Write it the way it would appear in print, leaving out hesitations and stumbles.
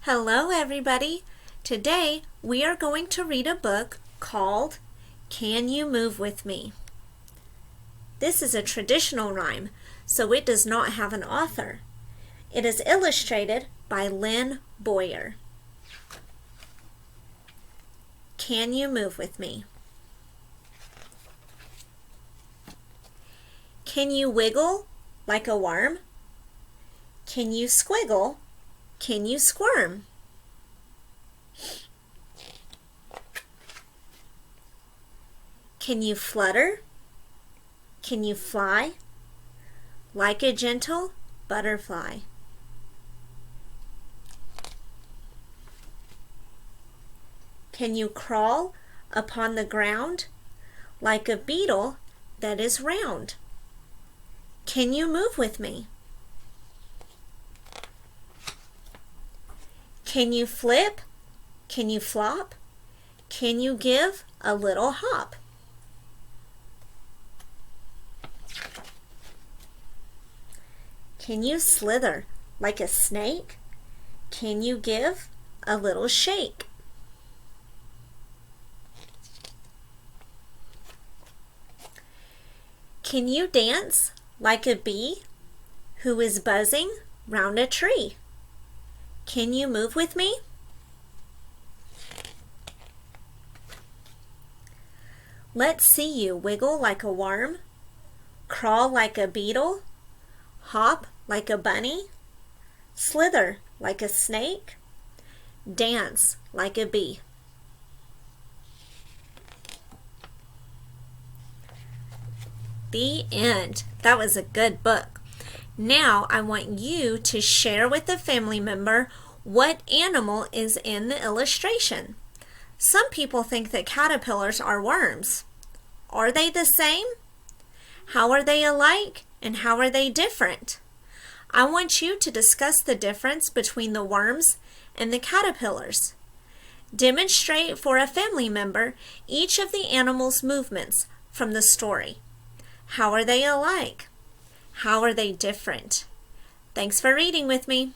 Hello everybody! Today we are going to read a book called Can You Move With Me? This is a traditional rhyme, so it does not have an author. It is illustrated by Lynn Boyer. Can you move with me? Can you wiggle like a worm? Can you squiggle? Can you squirm? Can you flutter? Can you fly like a gentle butterfly? Can you crawl upon the ground like a beetle that is round? Can you move with me? Can you flip? Can you flop? Can you give a little hop? Can you slither like a snake? Can you give a little shake? Can you dance like a bee who is buzzing round a tree? Can you move with me? Let's see you wiggle like a worm, crawl like a beetle, hop like a bunny, slither like a snake, dance like a bee. The end. That was a good book. Now I want you to share with a family member what animal is in the illustration. Some people think that caterpillars are worms. Are they the same? How are they alike and how are they different? I want you to discuss the difference between the worms and the caterpillars. Demonstrate for a family member each of the animal's movements from the story. How are they alike? How are they different? Thanks for reading with me.